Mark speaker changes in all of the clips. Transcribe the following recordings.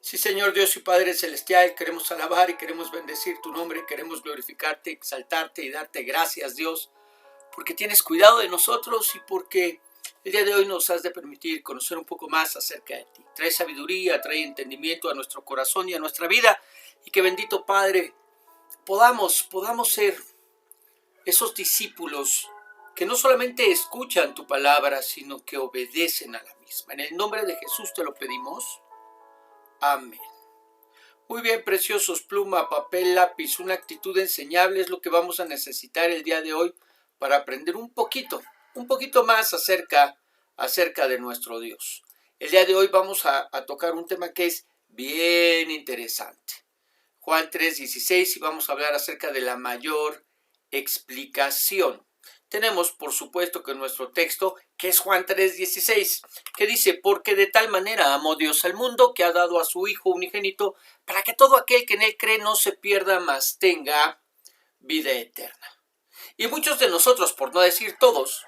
Speaker 1: Sí, Señor Dios y Padre Celestial, queremos alabar y queremos bendecir tu nombre, queremos glorificarte, exaltarte y darte gracias, Dios, porque tienes cuidado de nosotros y porque el día de hoy nos has de permitir conocer un poco más acerca de ti. Trae sabiduría, trae entendimiento a nuestro corazón y a nuestra vida, y que bendito Padre, podamos ser esos discípulos que no solamente escuchan tu palabra, sino que obedecen a la misma. En el nombre de Jesús te lo pedimos. Amén. Muy bien, preciosos, pluma, papel, lápiz, una actitud enseñable es lo que vamos a necesitar el día de hoy para aprender un poquito más acerca de nuestro Dios. El día de hoy vamos a tocar un tema que es bien interesante. Juan 3:16, y vamos a hablar acerca de la mayor explicación. Tenemos, por supuesto, que nuestro texto, que es Juan 3:16, que dice: porque de tal manera amó Dios al mundo, que ha dado a su Hijo unigénito, para que todo aquel que en él cree no se pierda, mas tenga vida eterna. Y muchos de nosotros, por no decir todos,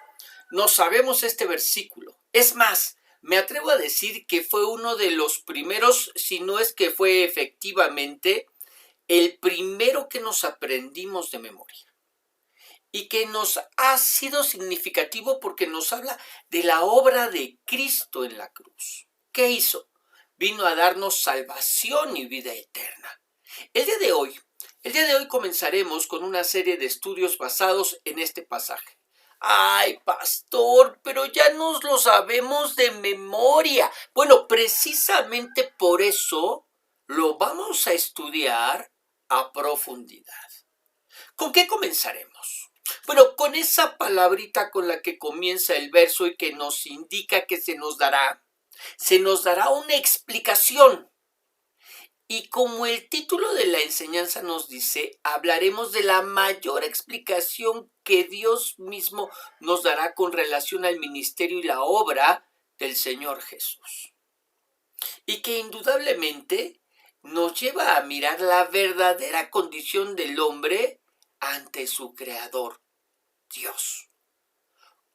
Speaker 1: no sabemos este versículo. Es más, me atrevo a decir que fue uno de los primeros, si no es que fue efectivamente el primero que nos aprendimos de memoria. Y que nos ha sido significativo porque nos habla de la obra de Cristo en la cruz. ¿Qué hizo? Vino a darnos salvación y vida eterna. El día de hoy comenzaremos con una serie de estudios basados en este pasaje. Ay, pastor, pero ya nos lo sabemos de memoria. Bueno, precisamente por eso lo vamos a estudiar a profundidad. ¿Con qué comenzaremos? Bueno, con esa palabrita con la que comienza el verso y que nos indica que se nos dará una explicación. Y como el título de la enseñanza nos dice, hablaremos de la mayor explicación que Dios mismo nos dará con relación al ministerio y la obra del Señor Jesús. Y que indudablemente nos lleva a mirar la verdadera condición del hombre ante su Creador, Dios.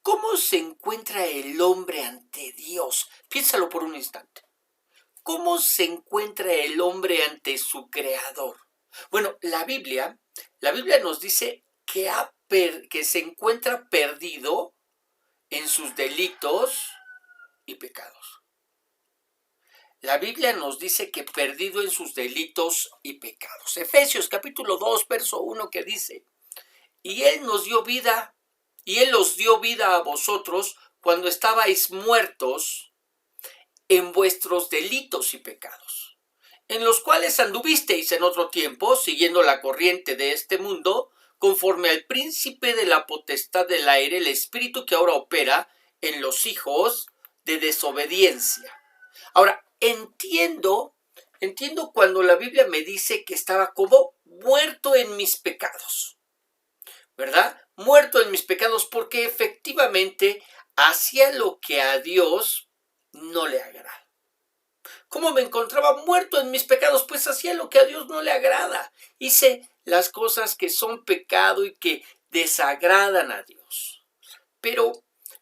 Speaker 1: ¿Cómo se encuentra el hombre ante Dios? Piénsalo por un instante. ¿Cómo se encuentra el hombre ante su Creador? Bueno, la Biblia nos dice que se encuentra perdido en sus delitos y pecados. La Biblia nos dice que perdido en sus delitos y pecados. Efesios capítulo 2, verso 1, que dice: y Él nos dio vida, y Él os dio vida a vosotros cuando estabais muertos en vuestros delitos y pecados, en los cuales anduvisteis en otro tiempo, siguiendo la corriente de este mundo, conforme al príncipe de la potestad del aire, el espíritu que ahora opera en los hijos de desobediencia. Ahora, entiendo cuando la Biblia me dice que estaba como muerto en mis pecados, ¿verdad? Muerto en mis pecados, porque efectivamente hacía lo que a Dios no le agrada. ¿Cómo me encontraba muerto en mis pecados? Pues hacía lo que a Dios no le agrada. Hice las cosas que son pecado y que desagradan a Dios. Pero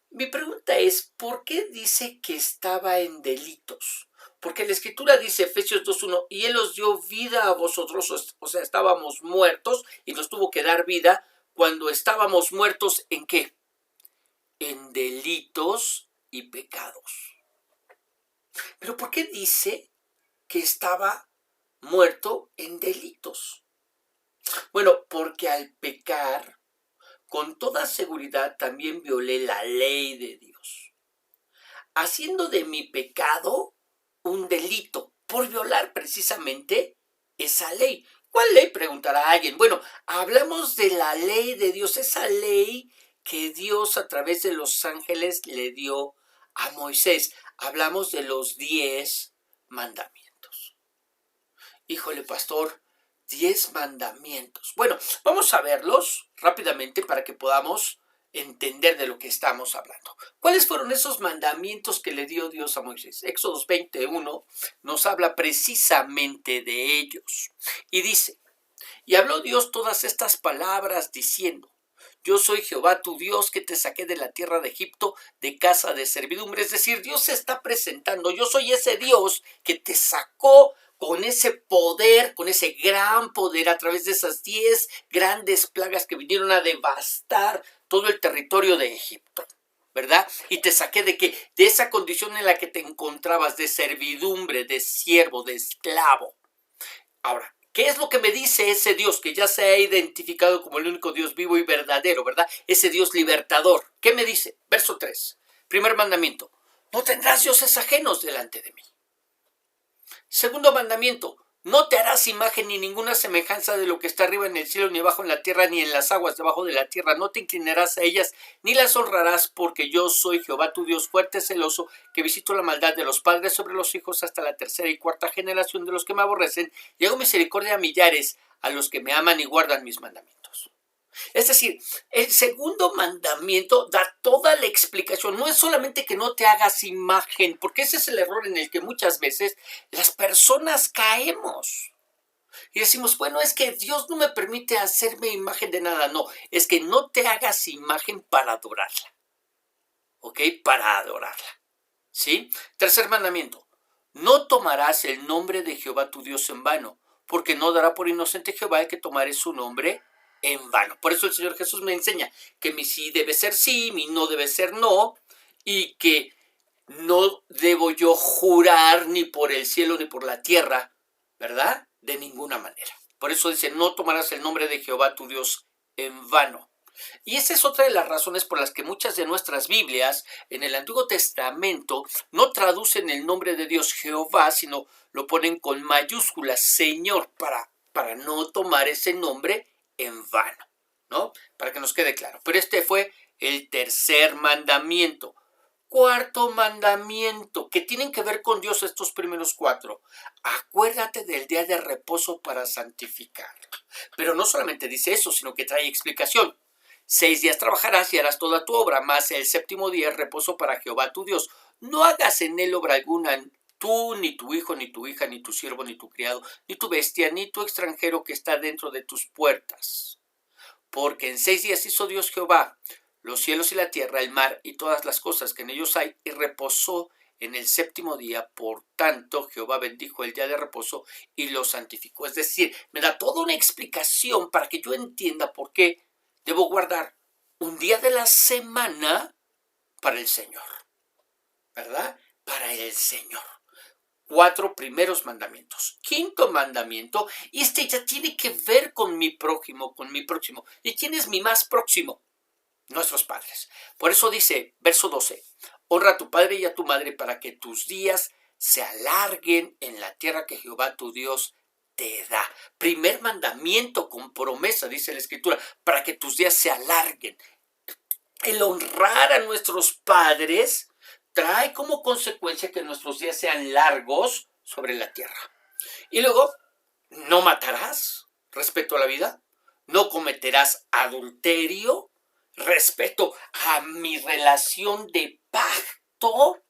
Speaker 1: mi pregunta es, ¿por qué dice que estaba en delitos? Porque la Escritura dice, Efesios 2:1, y Él os dio vida a vosotros, o sea, estábamos muertos y nos tuvo que dar vida cuando estábamos muertos, ¿en qué? En delitos y pecados. ¿Pero por qué dice que estaba muerto en delitos? Bueno, porque al pecar, con toda seguridad también violé la ley de Dios, haciendo de mi pecado un delito por violar precisamente esa ley. ¿Cuál ley?, preguntará alguien. Bueno, hablamos de la ley de Dios, esa ley que Dios a través de los ángeles le dio a Moisés. Hablamos de los 10 mandamientos. Híjole, pastor, 10 mandamientos. Bueno, vamos a verlos rápidamente para que podamos entender de lo que estamos hablando. ¿Cuáles fueron esos mandamientos que le dio Dios a Moisés? Éxodo 21 nos habla precisamente de ellos. Y dice: y habló Dios todas estas palabras diciendo: yo soy Jehová tu Dios, que te saqué de la tierra de Egipto, de casa de servidumbre. Es decir, Dios se está presentando: yo soy ese Dios que te sacó con ese poder, con ese gran poder, a través de esas 10 grandes plagas que vinieron a devastar todo el territorio de Egipto, ¿verdad? Y te saqué de esa condición en la que te encontrabas, de servidumbre, de siervo, de esclavo. Ahora, ¿qué es lo que me dice ese Dios que ya se ha identificado como el único Dios vivo y verdadero, ¿verdad? Ese Dios libertador. ¿Qué me dice? Verso 3. Primer mandamiento. No tendrás dioses ajenos delante de mí. Segundo mandamiento. No te harás imagen ni ninguna semejanza de lo que está arriba en el cielo, ni abajo en la tierra, ni en las aguas debajo de la tierra. No te inclinarás a ellas, ni las honrarás, porque yo soy Jehová tu Dios fuerte, celoso, que visito la maldad de los padres sobre los hijos hasta la tercera y cuarta generación de los que me aborrecen, y hago misericordia a millares, a los que me aman y guardan mis mandamientos. Es decir, el segundo mandamiento da toda la explicación. No es solamente que no te hagas imagen, porque ese es el error en el que muchas veces las personas caemos. Y decimos, bueno, es que Dios no me permite hacerme imagen de nada. No, es que no te hagas imagen para adorarla. ¿Ok? Para adorarla. ¿Sí? Tercer mandamiento. No tomarás el nombre de Jehová tu Dios en vano, porque no dará por inocente Jehová el que tomare su nombre en vano. Por eso el Señor Jesús me enseña que mi sí debe ser sí, mi no debe ser no, y que no debo yo jurar ni por el cielo ni por la tierra, ¿verdad? De ninguna manera. Por eso dice, no tomarás el nombre de Jehová tu Dios en vano. Y esa es otra de las razones por las que muchas de nuestras Biblias en el Antiguo Testamento no traducen el nombre de Dios Jehová, sino lo ponen con mayúsculas, Señor, para no tomar ese nombre en vano, ¿no? Para que nos quede claro. Pero este fue el tercer mandamiento. Cuarto mandamiento, que tienen que ver con Dios estos primeros 4. Acuérdate del día de reposo para santificarlo. Pero no solamente dice eso, sino que trae explicación. 6 días trabajarás y harás toda tu obra, mas el séptimo día es reposo para Jehová tu Dios. No hagas en él obra alguna, tú, ni tu hijo, ni tu hija, ni tu siervo, ni tu criado, ni tu bestia, ni tu extranjero que está dentro de tus puertas. Porque en 6 días hizo Dios Jehová los cielos y la tierra, el mar y todas las cosas que en ellos hay, y reposó en el séptimo día. Por tanto, Jehová bendijo el día de reposo y lo santificó. Es decir, me da toda una explicación para que yo entienda por qué debo guardar un día de la semana para el Señor, ¿verdad? Para el Señor. 4 primeros mandamientos. Quinto mandamiento, y este ya tiene que ver con mi prójimo, con mi próximo. ¿Y quién es mi más próximo? Nuestros padres. Por eso dice, verso 12, honra a tu padre y a tu madre para que tus días se alarguen en la tierra que Jehová tu Dios te da. Primer mandamiento con promesa, dice la Escritura, para que tus días se alarguen. El honrar a nuestros padres trae como consecuencia que nuestros días sean largos sobre la tierra. Y luego, no matarás, respeto a la vida, no cometerás adulterio, respeto a mi relación de pacto,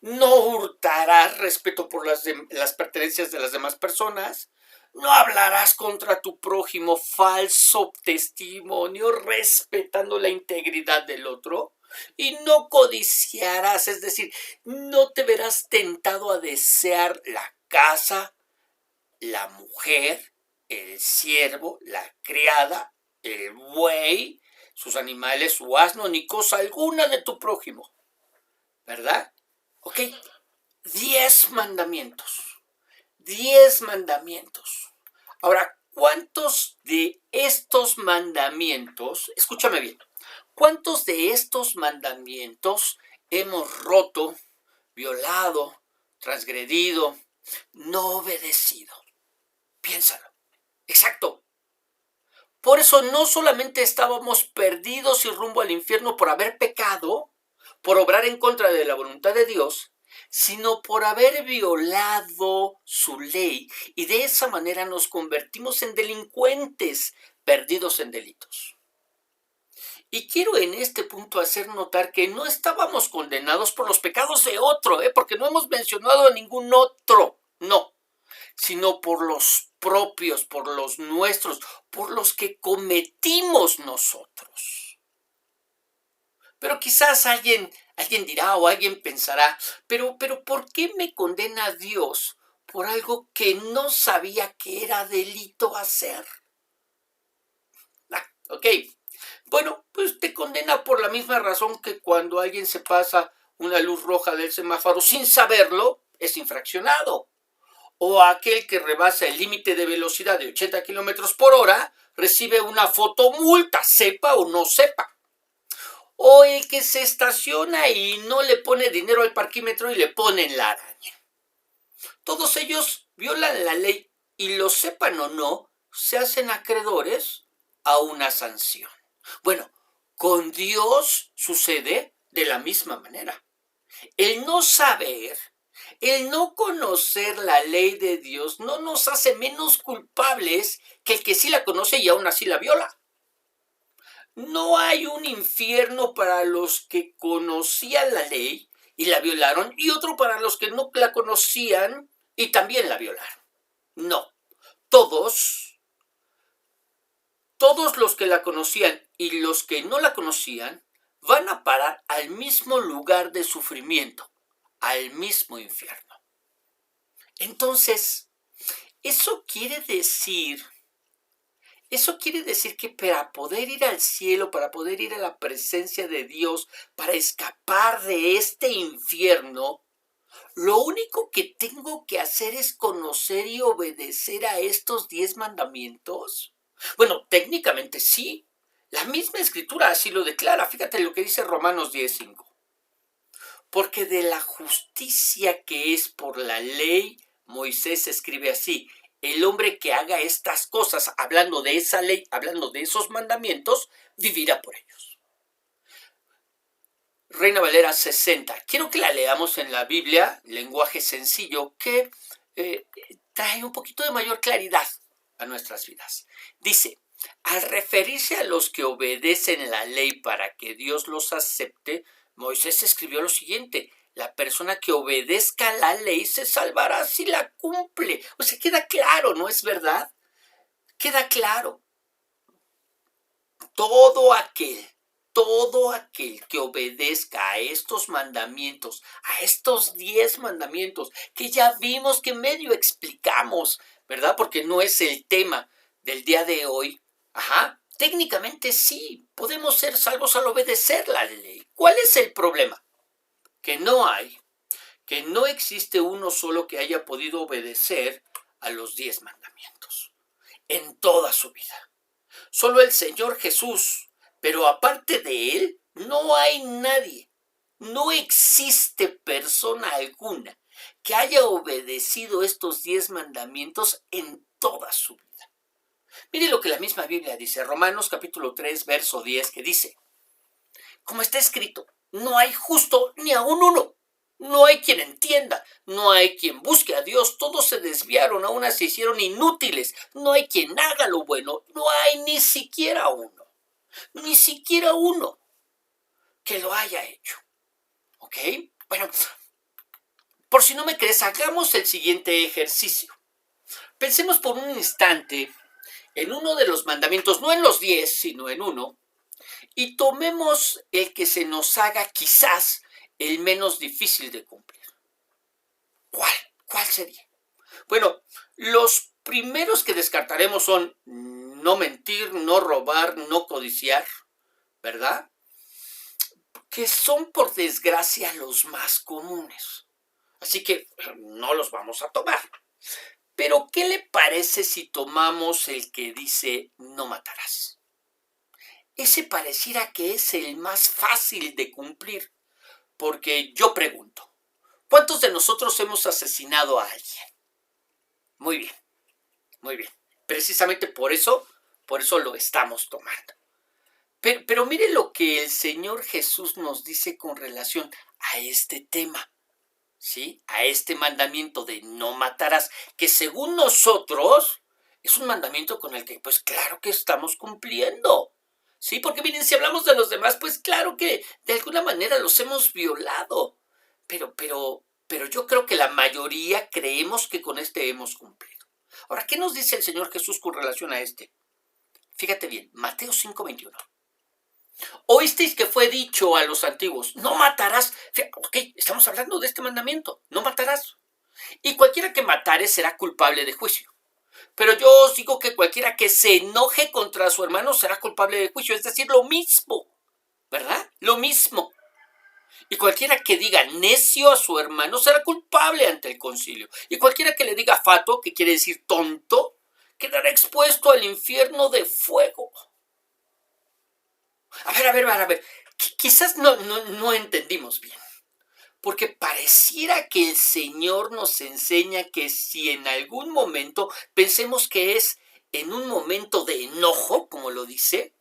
Speaker 1: no hurtarás, respeto por las pertenencias de las demás personas, no hablarás contra tu prójimo, falso testimonio, respetando la integridad del otro, y no codiciarás, es decir, no te verás tentado a desear la casa, la mujer, el siervo, la criada, el buey, sus animales, su asno, ni cosa alguna de tu prójimo, ¿verdad? Ok, 10 mandamientos, 10 mandamientos. Ahora, ¿cuántos de estos mandamientos, escúchame bien, cuántos de estos mandamientos hemos roto, violado, transgredido, no obedecido? Piénsalo. Exacto. Por eso no solamente estábamos perdidos y rumbo al infierno por haber pecado, por obrar en contra de la voluntad de Dios, sino por haber violado su ley, y de esa manera nos convertimos en delincuentes perdidos en delitos. Y quiero en este punto hacer notar que no estábamos condenados por los pecados de otro, porque no hemos mencionado a ningún otro, no, sino por los propios, por los nuestros, por los que cometimos nosotros. Pero quizás alguien dirá o alguien pensará, pero ¿por qué me condena Dios por algo que no sabía que era delito hacer. Ok, bueno, pues te condena por la misma razón que cuando alguien se pasa una luz roja del semáforo sin saberlo, es infraccionado. O aquel que rebasa el límite de velocidad de 80 kilómetros por hora recibe una fotomulta, sepa o no sepa. O el que se estaciona y no le pone dinero al parquímetro y le ponen la araña. Todos ellos violan la ley y lo sepan o no, se hacen acreedores a una sanción. Bueno, con Dios sucede de la misma manera. El no saber, el no conocer la ley de Dios no nos hace menos culpables que el que sí la conoce y aún así la viola. No hay un infierno para los que conocían la ley y la violaron y otro para los que no la conocían y también la violaron. No, todos, todos los que la conocían y los que no la conocían van a parar al mismo lugar de sufrimiento, al mismo infierno. Entonces, eso quiere decir que para poder ir al cielo, para poder ir a la presencia de Dios, para escapar de este infierno, lo único que tengo que hacer es conocer y obedecer a estos 10 mandamientos. Bueno, técnicamente sí. La misma escritura así lo declara. Fíjate lo que dice Romanos 10:5. Porque de la justicia que es por la ley, Moisés escribe así: el hombre que haga estas cosas, hablando de esa ley, hablando de esos mandamientos, vivirá por ellos. Reina Valera 60. Quiero que la leamos en la Biblia, lenguaje sencillo, que trae un poquito de mayor claridad a nuestras vidas. Dice: al referirse a los que obedecen la ley para que Dios los acepte, Moisés escribió lo siguiente: la persona que obedezca la ley se salvará si la cumple. O sea, queda claro, ¿no es verdad? Queda claro. Todo aquel, todo aquel que obedezca a estos mandamientos, a estos 10 mandamientos, que ya vimos que medio explicamos, ¿verdad? Porque no es el tema del día de hoy. Ajá, técnicamente sí, podemos ser salvos al obedecer la ley. ¿Cuál es el problema? Que no existe uno solo que haya podido obedecer a los 10 mandamientos en toda su vida. Solo el Señor Jesús, pero aparte de Él, no hay nadie, no existe persona alguna que haya obedecido estos 10 mandamientos en toda su vida. Mire lo que la misma Biblia dice, Romanos capítulo 3, verso 10, que dice: como está escrito, no hay justo ni aun uno. No hay quien entienda, no hay quien busque a Dios, todos se desviaron, a unas se hicieron inútiles, no hay quien haga lo bueno, no hay ni siquiera uno que lo haya hecho. ¿Ok? Bueno, por si no me crees, hagamos el siguiente ejercicio. Pensemos por un instante en uno de los mandamientos, no en los 10, sino en uno, y tomemos el que se nos haga quizás el menos difícil de cumplir. ¿Cuál? ¿Cuál sería? Bueno, los primeros que descartaremos son no mentir, no robar, no codiciar, ¿verdad? Que son por desgracia los más comunes. Así que no los vamos a tomar. Pero, ¿qué le parece si tomamos el que dice no matarás? Ese pareciera que es el más fácil de cumplir, porque yo pregunto, ¿cuántos de nosotros hemos asesinado a alguien? Muy bien, muy bien. Precisamente por eso lo estamos tomando. Pero mire lo que el Señor Jesús nos dice con relación a este tema, ¿sí? A este mandamiento de no matarás, que según nosotros es un mandamiento con el que, pues claro que estamos cumpliendo. Sí, porque miren, si hablamos de los demás, pues claro que de alguna manera los hemos violado. Pero yo creo que la mayoría creemos que con este hemos cumplido. Ahora, ¿qué nos dice el Señor Jesús con relación a este? Fíjate bien, Mateo 5:21. Oísteis que fue dicho a los antiguos, no matarás. Ok, estamos hablando de este mandamiento, no matarás. Y cualquiera que matare será culpable de juicio. Pero yo os digo que cualquiera que se enoje contra su hermano será culpable de juicio. Es decir, lo mismo, ¿verdad? Lo mismo. Y cualquiera que diga necio a su hermano será culpable ante el concilio. Y cualquiera que le diga fatuo, que quiere decir tonto, quedará expuesto al infierno de fuego. A ver. Quizás no entendimos bien. Porque pareciera que el Señor nos enseña que si en algún momento pensemos que es en un momento de enojo, como lo dice,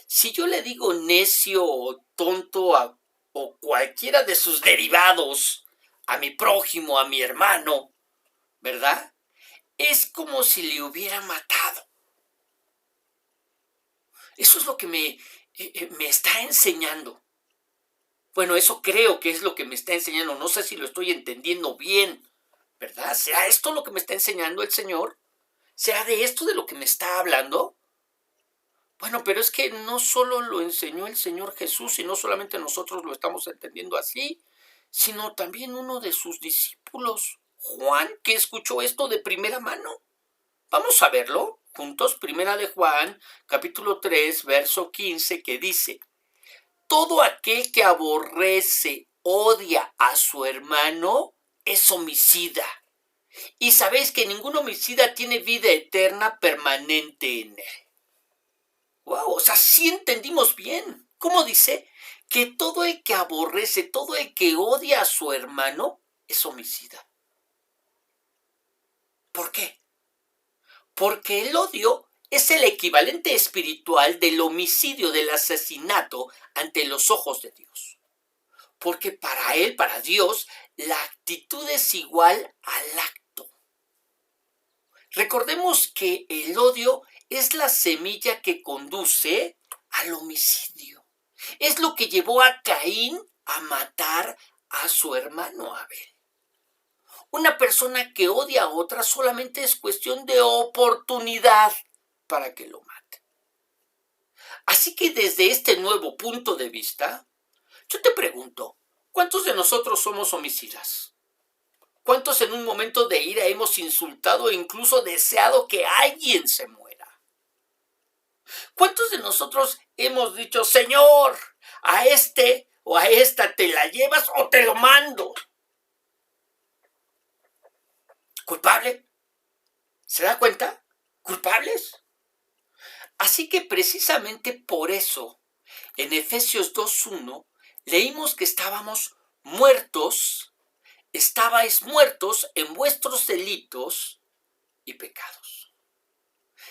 Speaker 1: si yo le digo necio o tonto o cualquiera de sus derivados a mi prójimo, a mi hermano, ¿verdad? Es como si le hubiera matado. Eso es lo que me está enseñando. Bueno, eso creo que es lo que me está enseñando. No sé si lo estoy entendiendo bien, ¿verdad? ¿Será esto lo que me está enseñando el Señor? ¿Será de esto de lo que me está hablando? Bueno, pero es que no solo lo enseñó el Señor Jesús y no solamente nosotros lo estamos entendiendo así, sino también uno de sus discípulos, Juan, que escuchó esto de primera mano. Vamos a verlo juntos, primera de Juan, capítulo 3, verso 15, que dice: todo aquel que aborrece, odia a su hermano, es homicida. Y sabéis que ningún homicida tiene vida eterna permanente en él. Wow, o sea, sí entendimos bien. ¿Cómo dice? Que todo el que aborrece, todo el que odia a su hermano, es homicida. ¿Por qué? Porque el odio es el equivalente espiritual del homicidio, del asesinato ante los ojos de Dios. Porque para él, para Dios, la actitud es igual al acto. Recordemos que el odio es la semilla que conduce al homicidio. Es lo que llevó a Caín a matar a su hermano Abel. Una persona que odia a otra solamente es cuestión de oportunidad para que lo mate. Así que desde este nuevo punto de vista, yo te pregunto, ¿cuántos de nosotros somos homicidas? ¿Cuántos en un momento de ira hemos insultado e incluso deseado que alguien se muera? ¿Cuántos de nosotros hemos dicho, Señor, a este o a esta te la llevas o te lo mando? ¿Culpable? ¿Se da cuenta? ¿Culpables? Así que precisamente por eso, en Efesios 2:1, leímos que estabais muertos en vuestros delitos y pecados,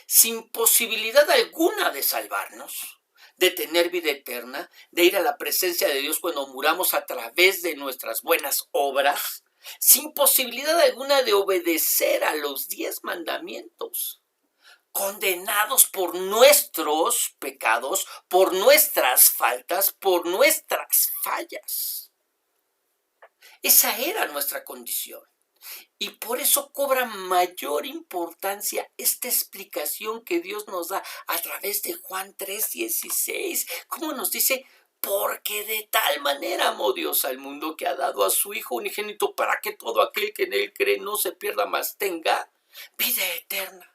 Speaker 1: sin posibilidad alguna de salvarnos, de tener vida eterna, de ir a la presencia de Dios cuando muramos a través de nuestras buenas obras, sin posibilidad alguna de obedecer a los 10 mandamientos, condenados por nuestros pecados, por nuestras faltas, por nuestras fallas. Esa era nuestra condición. Y por eso cobra mayor importancia esta explicación que Dios nos da a través de Juan 3:16. Como nos dice, porque de tal manera amó Dios al mundo que ha dado a su Hijo unigénito para que todo aquel que en él cree no se pierda, mas tenga vida eterna.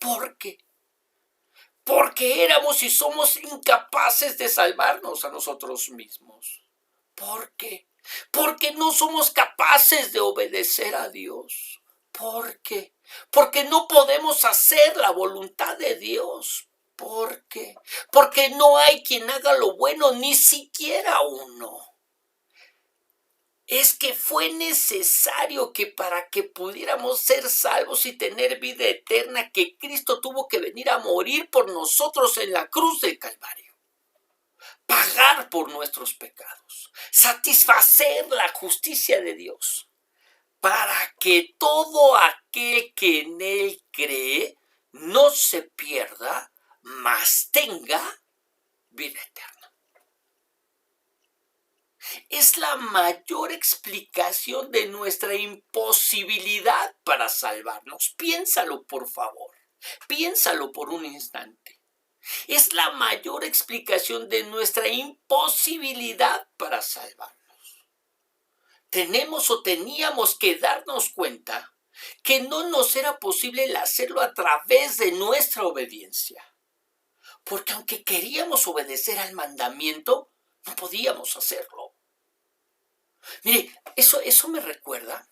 Speaker 1: ¿Por qué? Porque éramos y somos incapaces de salvarnos a nosotros mismos. ¿Por qué? Porque no somos capaces de obedecer a Dios. ¿Por qué? Porque no podemos hacer la voluntad de Dios. ¿Por qué? Porque no hay quien haga lo bueno, ni siquiera uno. Es que fue necesario que para que pudiéramos ser salvos y tener vida eterna, que Cristo tuvo que venir a morir por nosotros en la cruz del Calvario. Pagar por nuestros pecados, satisfacer la justicia de Dios, para que todo aquel que en él cree no se pierda, mas tenga vida eterna. Es la mayor explicación de nuestra imposibilidad para salvarnos. Piénsalo, por favor. Piénsalo por un instante. Es la mayor explicación de nuestra imposibilidad para salvarnos. tenemos o teníamos que darnos cuenta que no nos era posible el hacerlo a través de nuestra obediencia. Porque aunque queríamos obedecer al mandamiento, no podíamos hacerlo. Mire, eso me recuerda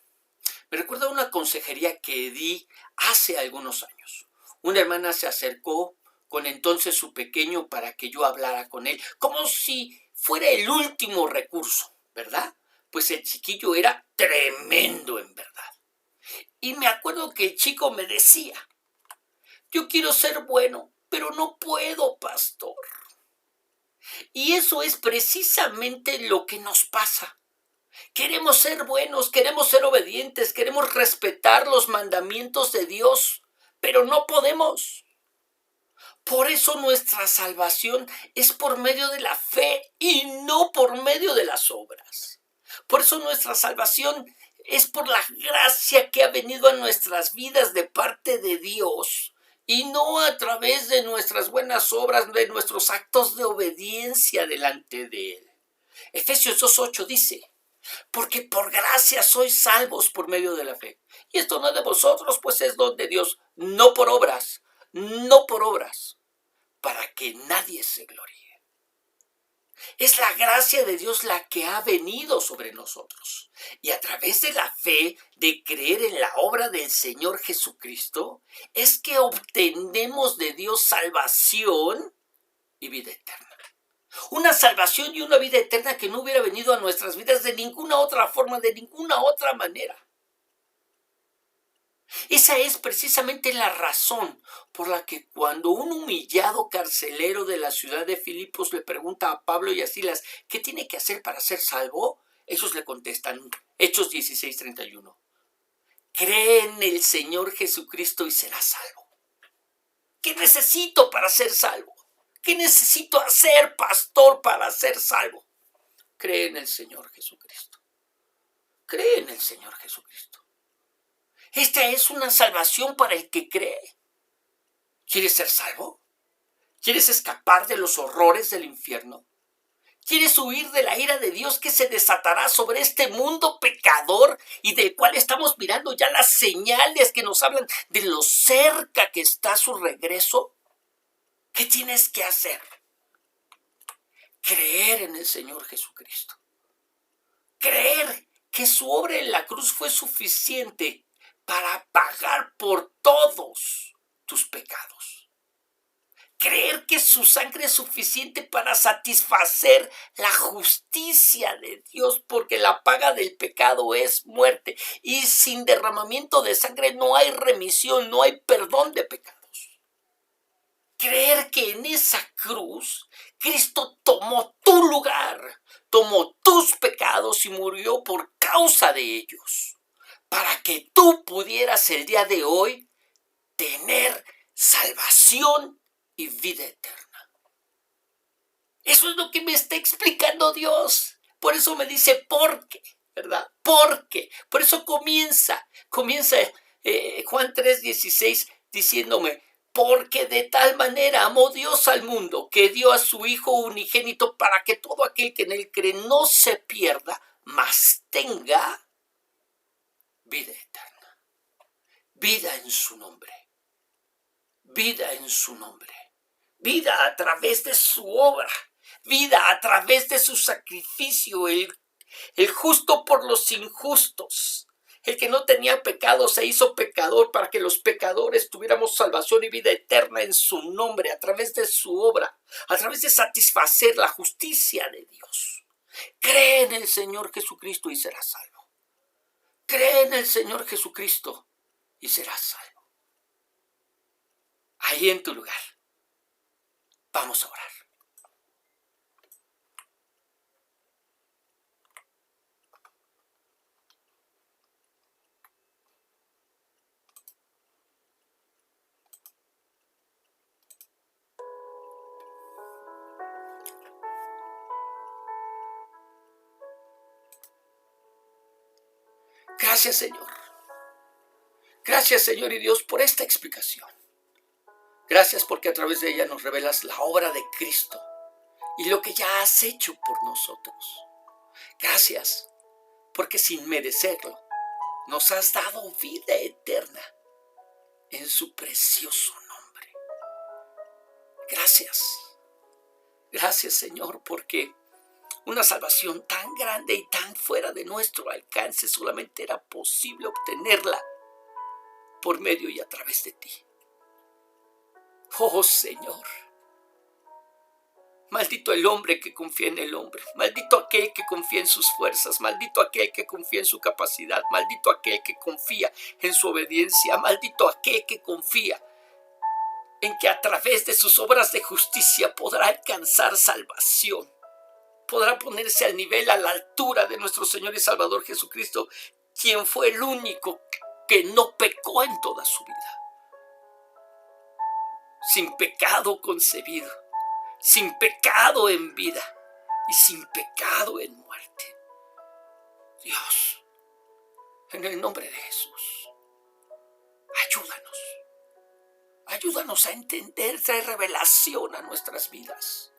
Speaker 1: a una consejería que di hace algunos años. Una hermana se acercó con entonces su pequeño para que yo hablara con él, como si fuera el último recurso, ¿verdad? Pues el chiquillo era tremendo en verdad. Y me acuerdo que el chico me decía, yo quiero ser bueno, pero no puedo, pastor. Y eso es precisamente lo que nos pasa. Queremos ser buenos, queremos ser obedientes, queremos respetar los mandamientos de Dios, pero no podemos. Por eso nuestra salvación es por medio de la fe y no por medio de las obras. Por eso nuestra salvación es por la gracia que ha venido a nuestras vidas de parte de Dios y no a través de nuestras buenas obras, de nuestros actos de obediencia delante de Él. Efesios 2:8 dice, porque por gracia sois salvos por medio de la fe. Y esto no es de vosotros, pues es don de Dios, no por obras, no por obras, para que nadie se gloríe. Es la gracia de Dios la que ha venido sobre nosotros. Y a través de la fe, de creer en la obra del Señor Jesucristo, es que obtenemos de Dios salvación y vida eterna. Una salvación y una vida eterna que no hubiera venido a nuestras vidas de ninguna otra forma, de ninguna otra manera. Esa es precisamente la razón por la que cuando un humillado carcelero de la ciudad de Filipos le pregunta a Pablo y a Silas ¿qué tiene que hacer para ser salvo? Ellos le contestan, Hechos 16:31, cree en el Señor Jesucristo y serás salvo. ¿Qué necesito para ser salvo? ¿Qué necesito hacer, pastor, para ser salvo? Cree en el Señor Jesucristo. Cree en el Señor Jesucristo. Esta es una salvación para el que cree. ¿Quieres ser salvo? ¿Quieres escapar de los horrores del infierno? ¿Quieres huir de la ira de Dios que se desatará sobre este mundo pecador y del cual estamos mirando ya las señales que nos hablan de lo cerca que está su regreso? ¿Qué tienes que hacer? Creer en el Señor Jesucristo. Creer que su obra en la cruz fue suficiente para pagar por todos tus pecados. Creer que su sangre es suficiente para satisfacer la justicia de Dios, porque la paga del pecado es muerte. Y sin derramamiento de sangre no hay remisión, no hay perdón de pecados. Creer que en esa cruz Cristo tomó tu lugar, tomó tus pecados y murió por causa de ellos, para que tú pudieras el día de hoy tener salvación y vida eterna. Eso es lo que me está explicando Dios. Por eso me dice, ¿por qué? ¿Verdad? ¿Por qué? Por eso comienza Juan 3:16 diciéndome, porque de tal manera amó Dios al mundo que dio a su Hijo unigénito para que todo aquel que en él cree no se pierda, mas tenga vida eterna. Vida en su nombre. Vida en su nombre. Vida a través de su obra. Vida a través de su sacrificio. El justo por los injustos. El que no tenía pecado se hizo pecador para que los pecadores tuviéramos salvación y vida eterna en su nombre, a través de su obra, a través de satisfacer la justicia de Dios. Cree en el Señor Jesucristo y serás salvo. Cree en el Señor Jesucristo y serás salvo. Ahí en tu lugar. Vamos a orar. Gracias, Señor. Gracias, Señor y Dios, por esta explicación. Gracias porque a través de ella nos revelas la obra de Cristo y lo que ya has hecho por nosotros. Gracias porque sin merecerlo nos has dado vida eterna en su precioso nombre. Gracias, gracias Señor, porque una salvación tan grande y tan fuera de nuestro alcance solamente era posible obtenerla por medio y a través de ti. Oh Señor, maldito el hombre que confía en el hombre, maldito aquel que confía en sus fuerzas, maldito aquel que confía en su capacidad, maldito aquel que confía en su obediencia, maldito aquel que confía en que a través de sus obras de justicia podrá alcanzar salvación, podrá ponerse al nivel, a la altura de nuestro Señor y Salvador Jesucristo, quien fue el único que no pecó en toda su vida, sin pecado concebido, sin pecado en vida y sin pecado en muerte. Dios, en el nombre de Jesús, ayúdanos a entender, trae revelación a nuestras vidas.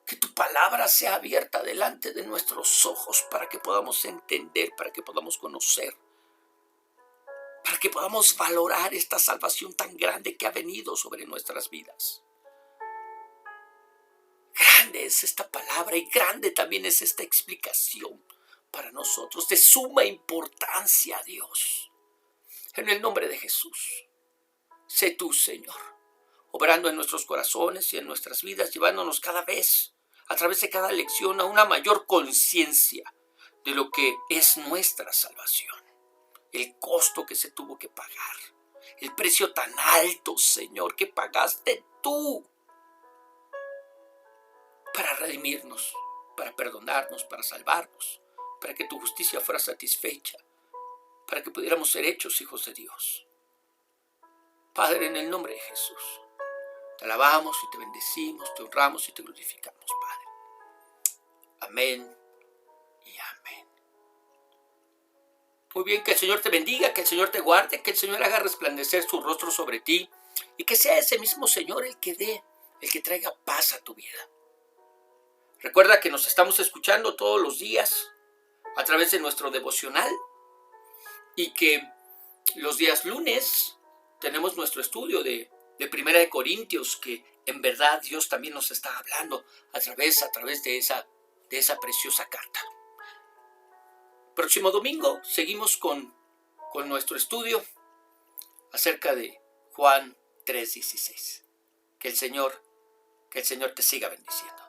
Speaker 1: Que tu palabra sea abierta delante de nuestros ojos para que podamos entender, para que podamos conocer, para que podamos valorar esta salvación tan grande que ha venido sobre nuestras vidas. Grande es esta palabra y grande también es esta explicación para nosotros, de suma importancia, Dios. En el nombre de Jesús, sé tú, Señor, obrando en nuestros corazones y en nuestras vidas, llevándonos cada vez, a través de cada lección, a una mayor conciencia de lo que es nuestra salvación, el costo que se tuvo que pagar, el precio tan alto, Señor, que pagaste tú para redimirnos, para perdonarnos, para salvarnos, para que tu justicia fuera satisfecha, para que pudiéramos ser hechos hijos de Dios. Padre, en el nombre de Jesús, te alabamos y te bendecimos, te honramos y te glorificamos, Padre. Amén y amén. Muy bien, que el Señor te bendiga, que el Señor te guarde, que el Señor haga resplandecer su rostro sobre ti y que sea ese mismo Señor el que traiga paz a tu vida. Recuerda que nos estamos escuchando todos los días a través de nuestro devocional y que los días lunes tenemos nuestro estudio de Primera de Corintios, que en verdad Dios también nos está hablando a través de esa preciosa carta. Próximo domingo seguimos con nuestro estudio acerca de Juan 3:16. Que el Señor te siga bendiciendo.